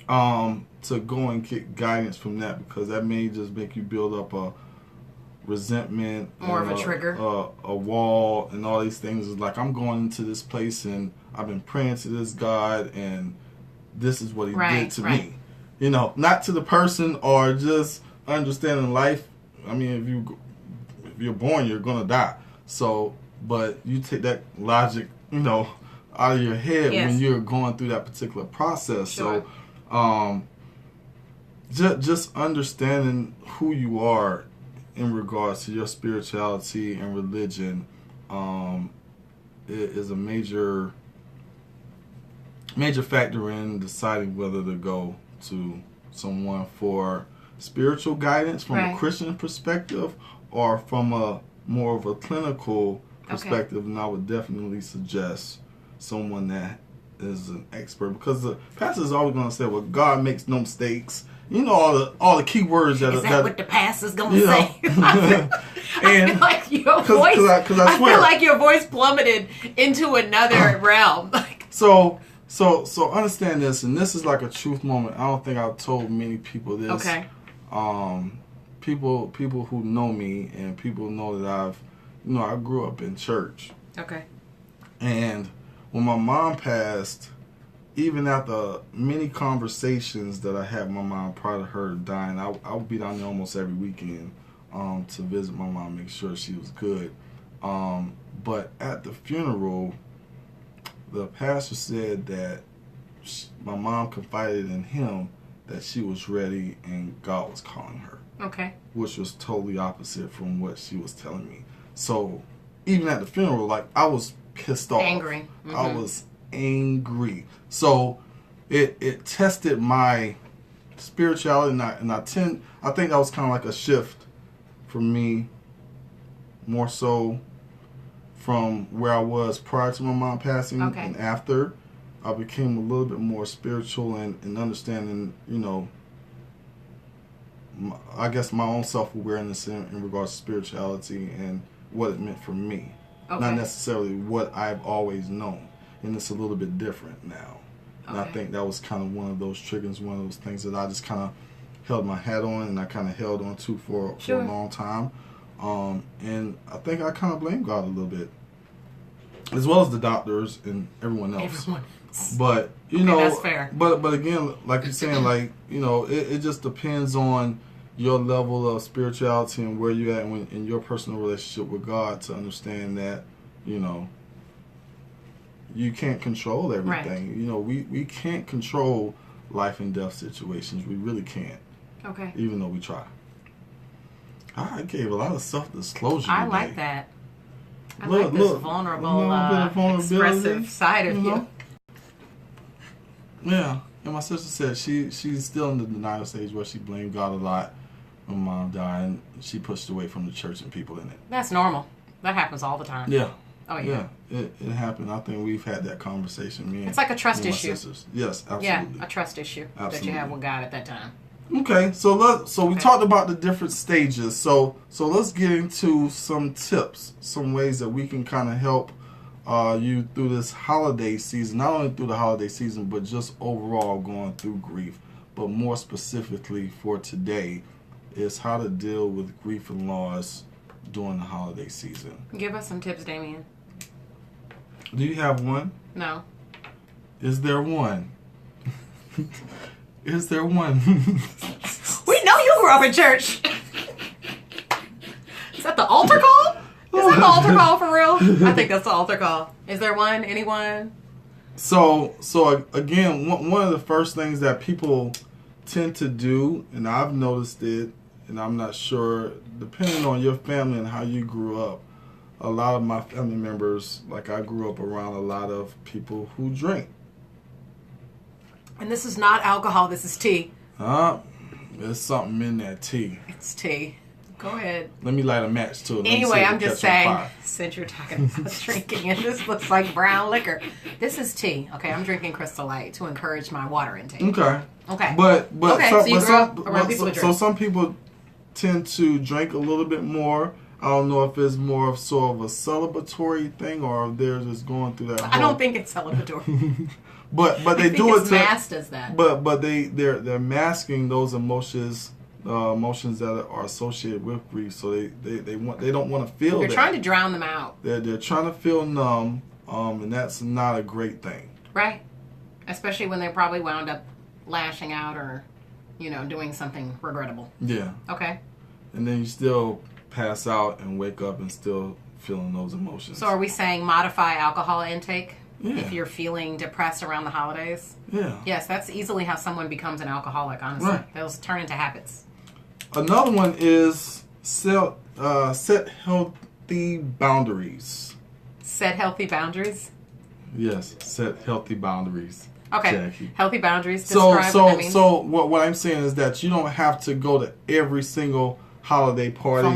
To go and get guidance from that, because that may just make you build up a resentment, more of a trigger, a wall, and all these things. Is like, I'm going into this place and I've been praying to this God, and this is what He did to me. You know, not to the person or just understanding life. I mean, if you're born, you're gonna die. So, but you take that logic, you know, out of your head when you're going through that particular process. Sure. So, just understanding who you are in regards to your spirituality and religion is a major factor in deciding whether to go to someone for spiritual guidance from a Christian perspective or from a more of a clinical perspective. And I would definitely suggest someone that is an expert, because the pastor is always going to say, well, God makes no mistakes. You know, all the key words that is that what the pastor's going to say? And I feel like your voice, I feel like your voice plummeted into another realm. So understand this, and this is like a truth moment. I don't think I've told many people this. Okay. People who know me and people know that I grew up in church. Okay. And when my mom passed, even after many conversations that I had with my mom prior to her dying, I would be down there almost every weekend to visit my mom, make sure she was good. But at the funeral, the pastor said that my mom confided in him that she was ready and God was calling her. Okay. Which was totally opposite from what she was telling me. So even at the funeral, like, I was pissed off. Angry. Mm-hmm. I was angry. So it tested my spirituality, and I think that was kind of like a shift for me, more so from where I was prior to my mom passing and after. I became a little bit more spiritual and understanding, you know, I guess my own self-awareness in regards to spirituality and what it meant for me. Okay. Not necessarily what I've always known. And it's a little bit different now. And I think that was kind of one of those triggers, one of those things that I just kind of held my hat on and I kind of held on to for a long time. And I think I kind of blame God a little bit, as well as the doctors and everyone else. But, you know, that's fair. But again, like you're saying, like, you know, it just depends on your level of spirituality and where you're at in your personal relationship with God to understand that, you know, you can't control everything. Right. You know, we can't control life and death situations. We really can't. Okay. Even though we try. I gave a lot of self-disclosure today. I like that. I like this vulnerable, expressive side of you. Yeah. And my sister said she's still in the denial stage where she blamed God a lot when Mom died, and she pushed away from the church and people in it. That's normal. That happens all the time. Yeah. Oh, yeah. It happened. I think we've had that conversation. It's like a trust issue. Yes, absolutely. Yeah, a trust issue that you have with God at that time. Okay, so we talked about the different stages. So let's get into some tips, some ways that we can kind of help you through this holiday season. Not only through the holiday season, but just overall going through grief. But more specifically for today is how to deal with grief and loss during the holiday season. Give us some tips, Damion. Do you have one? No. Is there one? Is there one? We know you grew up in church. Is that the altar call? Is that the altar call for real? I think that's the altar call. Is there one? Anyone? So again, one of the first things that people tend to do, and I've noticed it, and I'm not sure, depending on your family and how you grew up, a lot of my family members, like I grew up around a lot of people who drink. And this is not alcohol, this is tea. There's something in that tea. It's tea. Go ahead. Let me light a match to it. Anyway, I'm just saying, since you're talking about drinking, and this looks like brown liquor, this is tea. Okay, I'm drinking Crystal Light to encourage my water intake. Okay. Okay. So you grew up around people who drink. So some people tend to drink a little bit more. I don't know if it's more of sort of a celebratory thing or if they're just going through that. I don't think it's celebratory. But they do it. Masked as that. But they're masking those emotions that are associated with grief. So they don't want to feel. They're trying to drown them out. They're trying to feel numb, and that's not a great thing. Right. Especially when they probably wound up lashing out or, doing something regrettable. Yeah. Okay. And then you still pass out and wake up and still feeling those emotions. So are we saying modify alcohol intake? Yeah. If you're feeling depressed around the holidays? Yeah. Yes, that's easily how someone becomes an alcoholic, honestly. Right. Those turn into habits. Another one is set healthy boundaries. Set healthy boundaries? Yes, set healthy boundaries. Okay. Jackie. Healthy boundaries. Describe what that means. So what I'm saying is that you don't have to go to every single holiday party.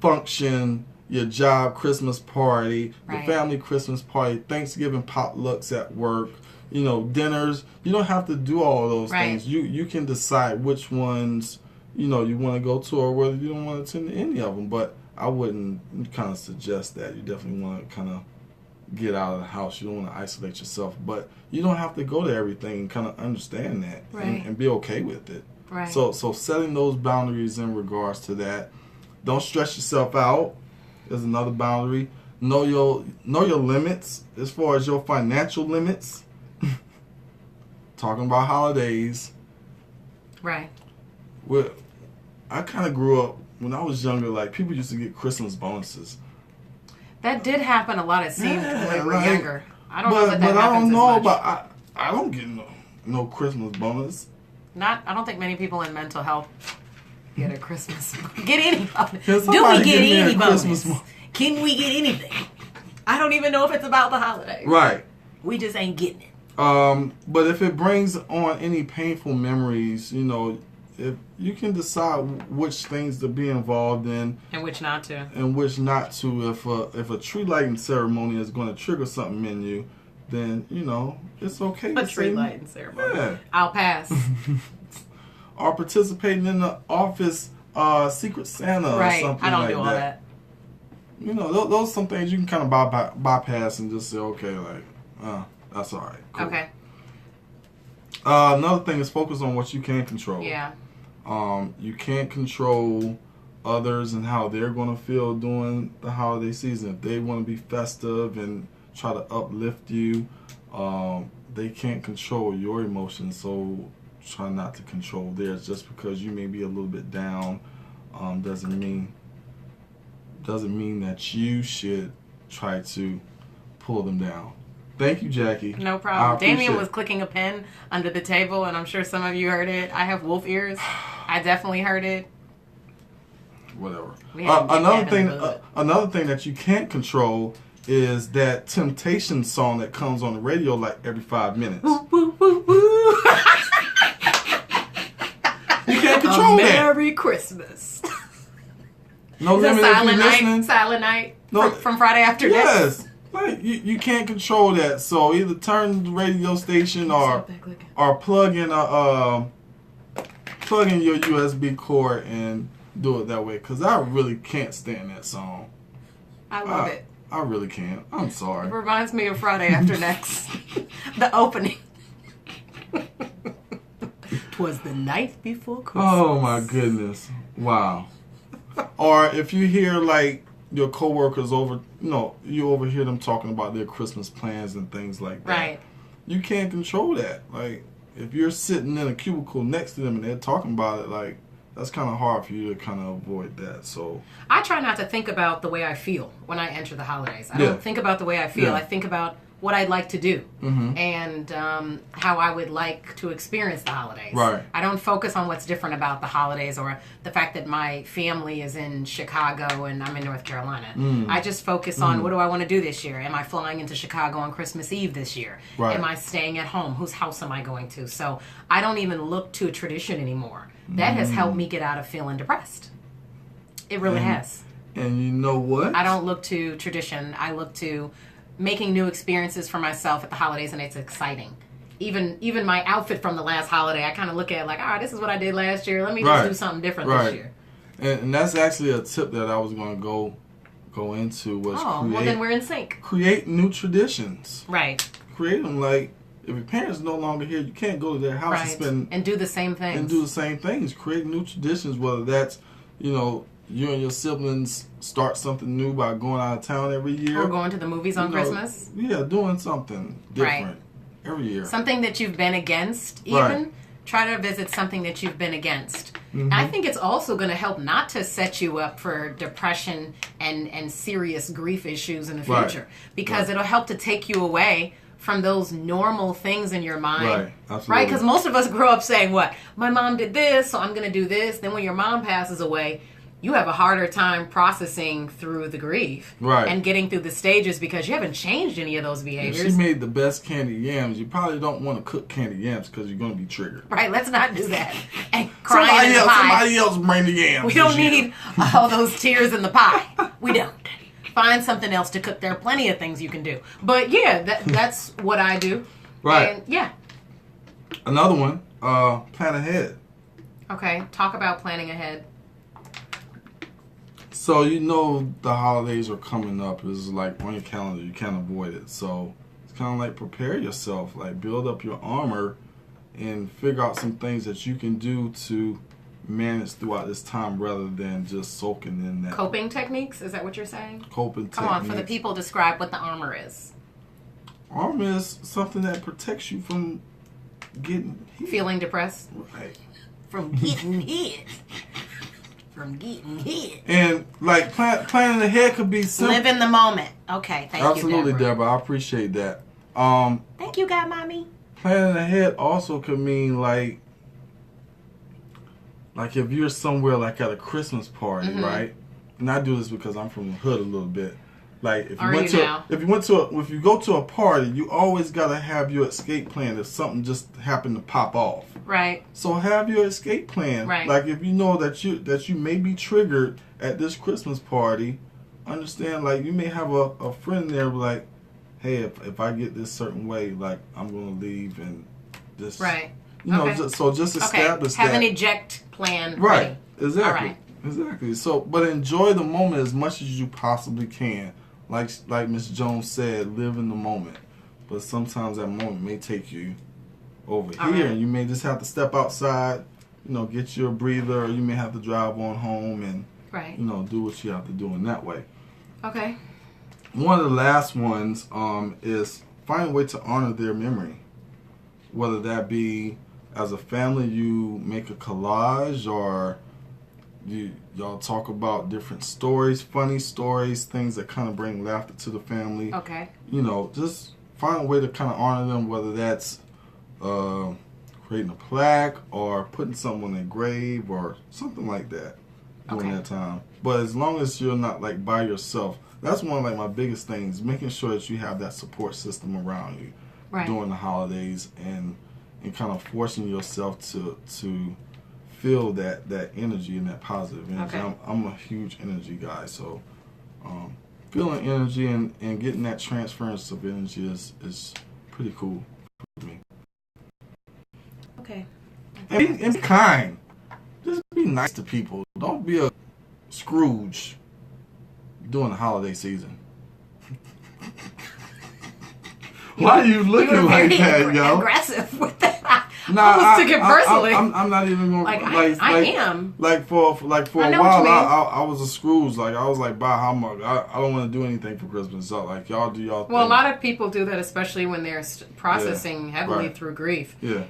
Function. Your job Christmas party, right. The family Christmas party, Thanksgiving potlucks at work, dinners. You don't have to do all of those things. You can decide which ones, you want to go to or whether you don't want to attend any of them. But I wouldn't kind of suggest that. You definitely want to kind of get out of the house. You don't want to isolate yourself. But you don't have to go to everything and kind of understand that and be okay with it. Right. So setting those boundaries in regards to that. Don't stress yourself out. Is another boundary. Know your limits as far as your financial limits. Talking about holidays. Right. Well, I kind of grew up when I was younger. Like people used to get Christmas bonuses. That did happen a lot. It seemed when we were younger. I don't know that happens I don't know, but I don't get no Christmas bonus. I don't think many people in mental health get a Christmas. Get any bonus. Do we get any bonus? Can we get anything? I don't even know if it's about the holidays. Right. We just ain't getting it. But if it brings on any painful memories, if you can decide which things to be involved in and which not to. If a tree lighting ceremony is going to trigger something in you, then it's okay. A tree lighting ceremony. Yeah. I'll pass. or participating in the office Secret Santa or something like that. I don't do all that. You know, those are some things you can kind of bypass and just say, okay, like, that's all right. Cool. Okay. Another thing is focus on what you can control. Yeah. You can't control others and how they're going to feel during the holiday season. If they want to be festive and try to uplift you, they can't control your emotions, so try not to control theirs. Just because you may be a little bit down doesn't mean that you should try to pull them down. Thank you, Jackie. No problem. Damion was clicking a pen under the table, and I'm sure some of you heard it. I have wolf ears. I definitely heard it. Whatever. Another thing that you can't control is that Temptation song that comes on the radio like every 5 minutes. Woo, woo, woo, woo. You can't control that. Merry Christmas. No limit if you're listening. Silent Night from Friday after next. Yes. Like, you can't control that. So either turn the radio station or plug in your USB cord and do it that way. Because I really can't stand that song. I love it. I really can't. I'm sorry. It reminds me of Friday After Next. The opening. 'Twas the night before Christmas. Oh my goodness. Wow. Or if you hear like your coworkers you overhear them talking about their Christmas plans and things like that. Right. You can't control that. Like, if you're sitting in a cubicle next to them and they're talking about it, like, that's kind of hard for you to kind of avoid that. So I try not to think about the way I feel when I enter the holidays. I don't think about the way I feel. I think about what I'd like to do and how I would like to experience the holidays. Right. I don't focus on what's different about the holidays or the fact that my family is in Chicago and I'm in North Carolina. I just focus on what do I want to do this year? Am I flying into Chicago on Christmas Eve this year? Right. Am I staying at home? Whose house am I going to? So I don't even look to a tradition anymore. That has helped me get out of feeling depressed. It really has. And you know what? I don't look to tradition. I look to making new experiences for myself at the holidays, and it's exciting. Even my outfit from the last holiday, I kind of look at it like, this is what I did last year. Let me just do something different this year. And that's actually a tip that I was going to go into was well then we're in sync. Create new traditions. Right. Create them. Like, if your parents are no longer here, you can't go to their house and do the same things. Create new traditions, whether that's, you and your siblings start something new by going out of town every year. Or going to the movies on Christmas. Yeah, doing something different every year. Something that you've been against, even. Right. Try to visit something that you've been against. And I think it's also going to help not to set you up for depression and serious grief issues in the future. Because it'll help to take you away from those normal things in your mind. Right, absolutely. Right? Because most of us grow up saying, what? My mom did this, so I'm going to do this. Then when your mom passes away, you have a harder time processing through the grief and getting through the stages because you haven't changed any of those behaviors. If she made the best candied yams, you probably don't want to cook candied yams because you're going to be triggered. Right, let's not do that. And crying in the pie. Somebody else bring the yams. We don't need all those tears in the pie. We don't. Find something else to cook. There are plenty of things you can do. But yeah, that's what I do. Right. And another one, plan ahead. Okay, talk about planning ahead. So the holidays are coming up. It's like on your calendar. You can't avoid it. So it's kind of like prepare yourself. Like build up your armor and figure out some things that you can do to manage throughout this time rather than just soaking in that. Coping techniques? Is that what you're saying? Coping techniques. Come on, for the people, describe what the armor is. Armor is something that protects you from getting hit. Feeling depressed? Right. From getting hit. From getting hit. And like planning ahead could be simple. Live in the moment. Okay, thank you, Absolutely, Deborah. I appreciate that. Thank you, Godmommy. Planning ahead also could mean like if you're somewhere like at a Christmas party, right? And I do this because I'm from the hood a little bit. Like if you go to a party, you always gotta have your escape plan if something just happened to pop off. Right. So have your escape plan. Right. Like if you know that you may be triggered at this Christmas party, understand like you may have a friend there like, hey, if I get this certain way, like I'm gonna leave and just You know, just establish that. Have an eject plan. Right. Ready. Exactly. All right. Exactly. So, but enjoy the moment as much as you possibly can. Like Miss Jones said, live in the moment. But sometimes that moment may take you over here, and you may just have to step outside, get you a breather, or you may have to drive on home and, do what you have to do in that way. Okay. One of the last ones is find a way to honor their memory. Whether that be as a family, you make a collage, or y'all talk about different stories, funny stories, things that kind of bring laughter to the family. Okay. Just find a way to kind of honor them, whether that's creating a plaque or putting something on their grave or something like that during that time. But as long as you're not like by yourself, that's one of like my biggest things, making sure that you have that support system around you during the holidays, and kind of forcing yourself to feel that energy and that positive energy. Okay. I'm a huge energy guy, so feeling energy and getting that transference of energy is pretty cool for me. Okay. And be kind. Just be nice to people. Don't be a Scrooge during the holiday season. Why are you looking like that, yo? Aggressive with that. Nah, I took it personally. I'm not even gonna I am. Like for a while, I was a Scrooge. Like I was like, buy how much? I don't want to do anything for Christmas. So like y'all do y'all thing. Well, a lot of people do that, especially when they're processing heavily through grief. Yeah.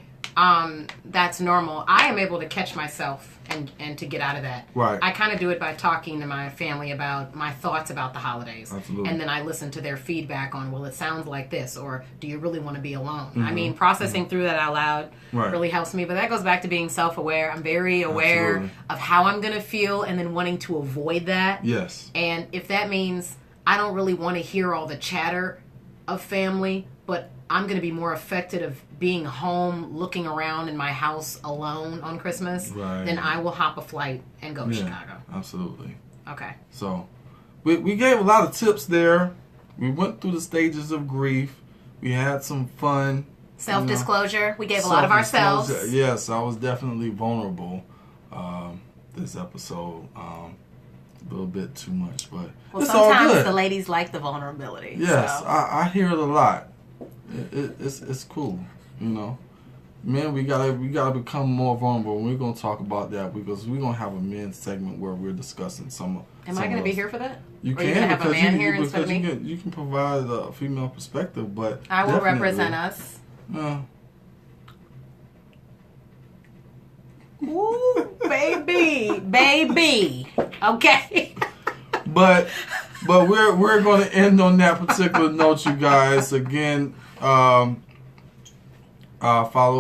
That's normal. I am able to catch myself and to get out of that. Right. I kind of do it by talking to my family about my thoughts about the holidays. Absolutely. And then I listen to their feedback on, well, it sounds like this, or do you really want to be alone? I mean, processing through that out loud really helps me. But that goes back to being self-aware. I'm very aware of how I'm going to feel and then wanting to avoid that. Yes. And if that means I don't really want to hear all the chatter of family, but I'm going to be more affected of being home, looking around in my house alone on Christmas, then I will hop a flight and go to Chicago. Absolutely. Okay. So, we gave a lot of tips there. We went through the stages of grief. We had some fun. Self-disclosure. We gave a lot of ourselves. Yes, I was definitely vulnerable this episode. A little bit too much, but it's all good. Sometimes the ladies like the vulnerability. Yes, so. I hear it a lot. It's cool, Men, we gotta become more vulnerable. We're gonna talk about that because we're gonna have a men's segment where we're discussing some. Am I gonna be here for that? You can, are you gonna have a man here instead of me? You can provide a female perspective, but I will represent us. Ooh, baby. Okay. But we're going to end on that particular note, you guys. Again, follow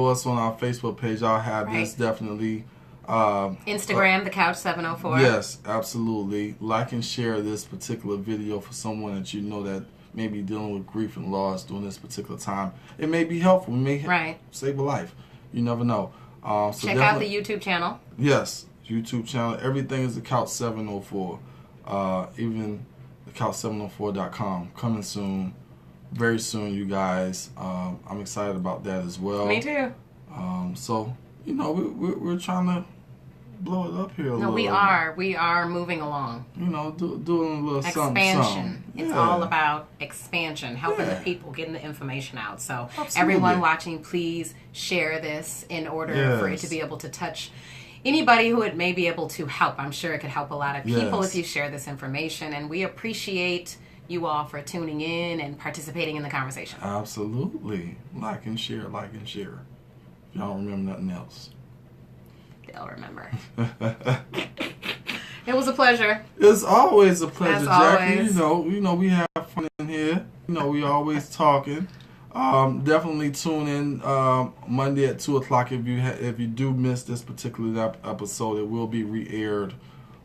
us on our Facebook page. I'll have this definitely. Instagram, the Couch 704. Yes, absolutely. Like and share this particular video for someone that you know that may be dealing with grief and loss during this particular time. It may be helpful. It may save a life. You never know. So check out the YouTube channel. Yes, YouTube channel. Everything is the Couch 704. Even the couch704.com. Coming soon. Very soon, you guys. I'm excited about that as well. Me too. So, we're trying to blow it up here a little. No, we are. We are moving along. Doing a little expansion. Something. It's all about expansion, helping the people, getting the information out. So absolutely. Everyone watching, please share this in order for it to be able to touch anybody who it may be able to help. I'm sure it could help a lot of people if you share this information. And we appreciate you all for tuning in and participating in the conversation. Absolutely. Like and share. If y'all don't remember nothing else. They'll remember. It was a pleasure. It's always a pleasure, Jackie. Always. We have fun in here. We always talking. Definitely tune in Monday at 2:00 if you do miss this particular episode. It will be re-aired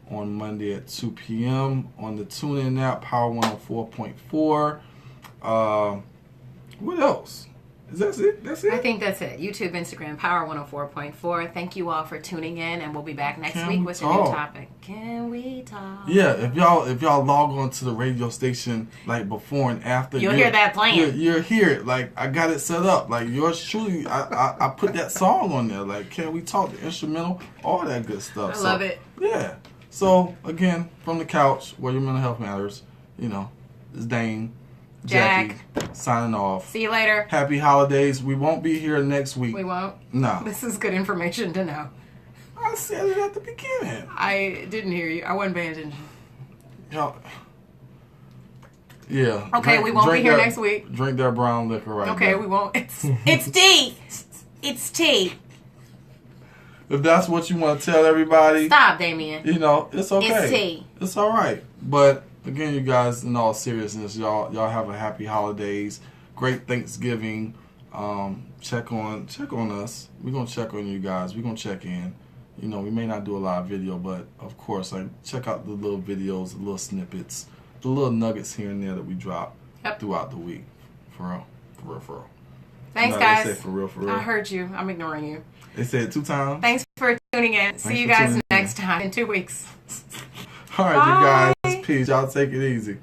on Monday at 2 p.m. on the TuneIn app, Power 104.4. What else? That's it? That's it? I think that's it. YouTube, Instagram, Power 104.4. Thank you all for tuning in, and we'll be back next week with a new topic. Can we talk? Yeah, if y'all log on to the radio station like before and after, you'll hear that playing. You'll hear it. Like, I got it set up. Like, yours truly, I put that song on there. Like, Can We Talk, the instrumental, all that good stuff. I love it. Yeah. So, again, from the couch, where your mental health matters, it's Dane. Jackie, signing off. See you later. Happy holidays. We won't be here next week. We won't? No. This is good information to know. I said it at the beginning. I didn't hear you. I wasn't paying attention. Y'all. Yeah. Okay, we won't be here next week. Drink that brown liquor right Okay, now. we won't. It's tea. It's tea. If that's what you want to tell everybody. Stop, Damion. It's okay. It's tea. It's all right. But again, you guys, in all seriousness, y'all have a happy holidays, great Thanksgiving. Check on us. We're gonna check on you guys. We're gonna check in. We may not do a live video, but of course, check out the little videos, the little snippets, the little nuggets here and there that we drop throughout the week. For real. Thanks, guys. They say for real. I heard you. I'm ignoring you. They said it 2 times. Thanks for tuning in. See you guys next time in 2 weeks. All right, you guys. Peace. Y'all take it easy.